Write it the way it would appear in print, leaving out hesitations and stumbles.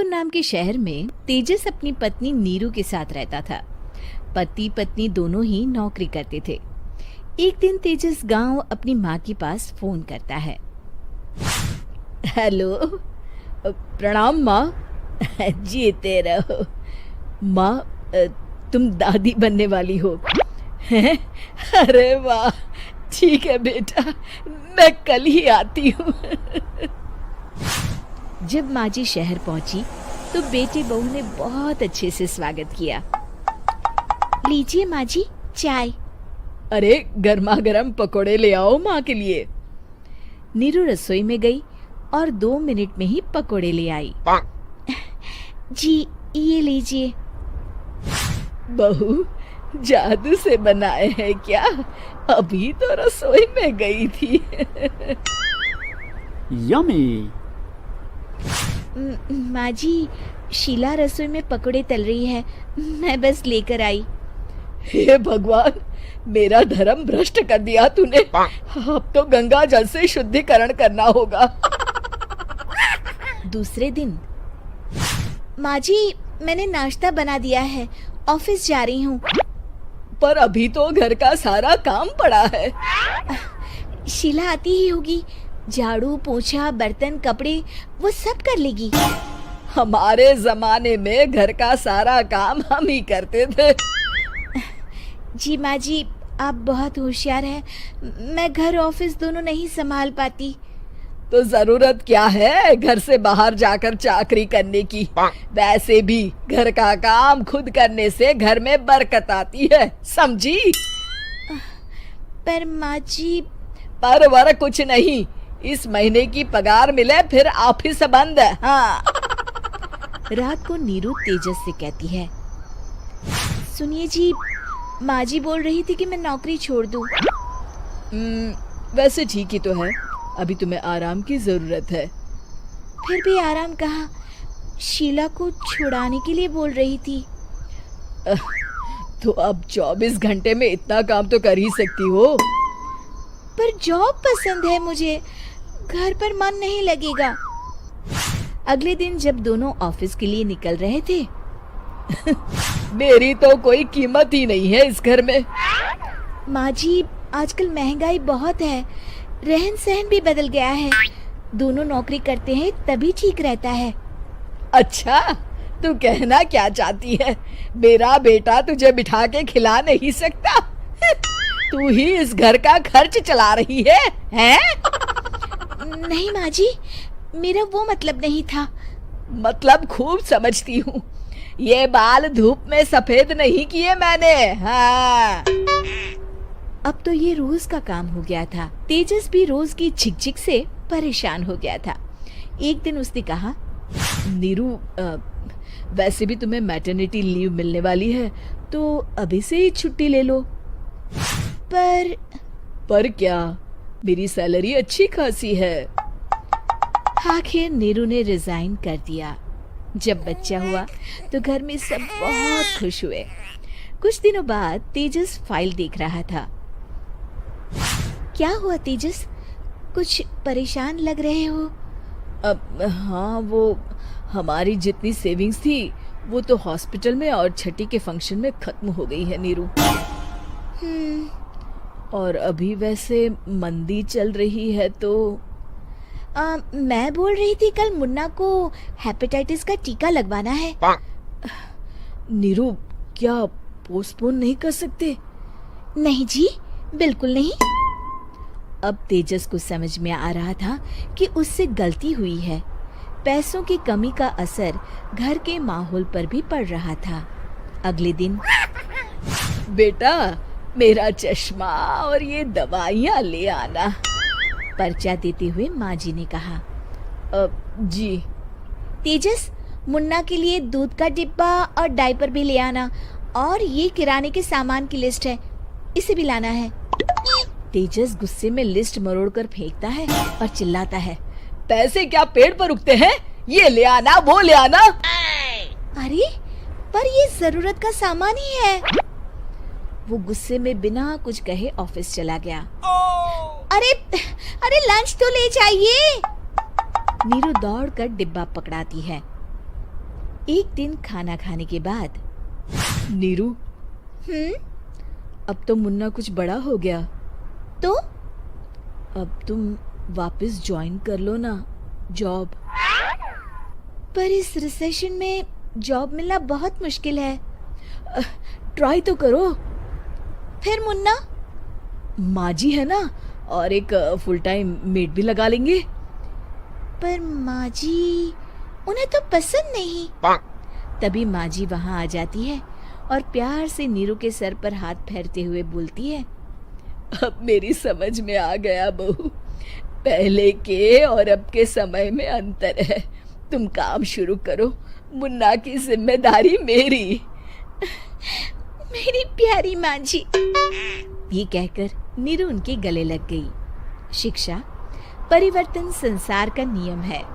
जयपुर नाम के शहर में तेजस अपनी पत्नी नीरू के साथ रहता था। पति पत्नी दोनों ही नौकरी करते थे। एक दिन तेजस गांव अपनी माँ के पास फोन करता है। हेलो, प्रणाम माँ। जीते रहो माँ, तुम दादी बनने वाली हो हैं? अरे वाह, ठीक है बेटा, मैं कल ही आती हूँ। जब माँ जी शहर पहुंची तो बेटे बहू ने बहुत अच्छे से स्वागत किया। लीजिए माँ जी, चाय। अरे गर्मा गर्म पकोड़े ले आओ माँ के लिए। नीरू रसोई में गई और 2 मिनट में ही पकोड़े ले आई। जी ये लीजिए। बहू जादू से बनाए हैं क्या? अभी तो रसोई में गई थी। यम्मी। माँ जी, शीला रसोई में पकोड़े तल रही है, मैं बस लेकर आई। हे भगवान, मेरा धर्म भ्रष्ट कर दिया तूने। अब तो गंगा जल से शुद्धिकरण करना होगा। दूसरे दिन, माँ जी मैंने नाश्ता बना दिया है, ऑफिस जा रही हूँ। पर अभी तो घर का सारा काम पड़ा है। शीला आती ही होगी, झाड़ू पोछा बर्तन कपड़े वो सब कर लेगी। हमारे जमाने में घर का सारा काम हम ही करते थे। जी माँ जी, आप बहुत होशियार हैं, मैं घर ऑफिस दोनों नहीं संभाल पाती। तो जरूरत क्या है घर से बाहर जाकर चाकरी करने की? वैसे भी घर का काम खुद करने से घर में बरकत आती है, समझी? पर माँ जी। पर वर कुछ नहीं, इस महीने की पगार मिले फिर ऑफिस बंद है। हाँ। रात को नीरू तेजस से कहती है, सुनिए जी, माँ जी बोल रही थी कि मैं नौकरी छोड़ दूं। वैसे ठीक ही तो है, अभी तुम्हें आराम की जरूरत है। फिर भी आराम कहाँ, शीला को छुड़ाने के लिए बोल रही थी। तो अब 24 घंटे में इतना काम तो कर ही सकती हो। पर जॉब पसंद है मुझे, घर पर मन नहीं लगेगा। अगले दिन जब दोनों ऑफिस के लिए निकल रहे थे, मेरी तो कोई कीमत ही नहीं है इस घर में। माँ जी, आजकल महंगाई बहुत है, रहन सहन भी बदल गया है, दोनों नौकरी करते हैं तभी ठीक रहता है। अच्छा, तू कहना क्या चाहती है? मेरा बेटा तुझे बिठा के खिला नहीं सकता? तू ही इस घर का खर्च चला रही है, हैं? नहीं माँ जी, मेरा वो मतलब नहीं था। मतलब खूब समझती हूँ, ये बाल धूप में सफेद नहीं किए मैंने। हाँ। अब तो ये रोज का काम हो गया था। तेजस भी रोज की झिकझिक से परेशान हो गया था। एक दिन उसने कहा, नीरू, वैसे भी तुम्हें मैटरनिटी लीव मिलने वाली है, तो अभी से ही छुट्टी ले लो। पर क्या, मेरी सैलरी अच्छी खासी है। आखिर नीरू ने रिजाइन कर दिया। जब बच्चा हुआ तो घर में सब बहुत खुश हुए। कुछ दिनों बाद तेजस फाइल देख रहा था। क्या हुआ तेजस, कुछ परेशान लग रहे हो? हाँ, वो हमारी जितनी सेविंग्स थी वो तो हॉस्पिटल में और छठी के फंक्शन में खत्म हो गई है नीरू। और अभी वैसे मंदी चल रही है तो मैं बोल रही थी कल मुन्ना को हेपेटाइटिस का टीका लगवाना है। नीरू, क्या पोस्टपोन नहीं कर सकते? नहीं जी, बिल्कुल नहीं। अब तेजस को समझ में आ रहा था कि उससे गलती हुई है। पैसों की कमी का असर घर के माहौल पर भी पड़ रहा था। अगले दिन, बेटा मेरा चश्मा और ये दवाइयाँ ले आना, पर्चा देते हुए माँ जी ने कहा। जी। तेजस, मुन्ना के लिए दूध का डिब्बा और डायपर भी ले आना, और ये किराने के सामान की लिस्ट है, इसे भी लाना है। तेजस गुस्से में लिस्ट मरोड़कर फेंकता है और चिल्लाता है, पैसे क्या पेड़ पर उगते हैं? ये ले आना, वो ले आना। अरे पर ये जरूरत का सामान ही है। वो गुस्से में बिना कुछ कहे ऑफिस चला गया। अरे लंच तो ले जाइए। नीरू दौड़कर डिब्बा पकड़ाती है। एक दिन खाना खाने के बाद, नीरू, अब तो मुन्ना कुछ बड़ा हो गया, तो अब तुम वापस ज्वाइन कर लो ना जॉब। पर इस रिसेशन में जॉब मिलना बहुत मुश्किल है। ट्राई तो करो। फिर मुन्ना? माँ जी है ना, और एक फुल टाइम मेड भी लगा लेंगे। पर माँ जी, उन्हें तो पसंद नहीं। तभी माँ जी वहाँ आ जाती है और प्यार से नीरू के सर पर हाथ फेरते हुए बोलती है, अब मेरी समझ में आ गया बहू, पहले के और अब के समय में अंतर है। तुम काम शुरू करो, मुन्ना की जिम्मेदारी मेरी। मेरी प्यारी माँ जी, ये कहकर नीरू उनके गले लग गई। शिक्षा परिवर्तन संसार का नियम है।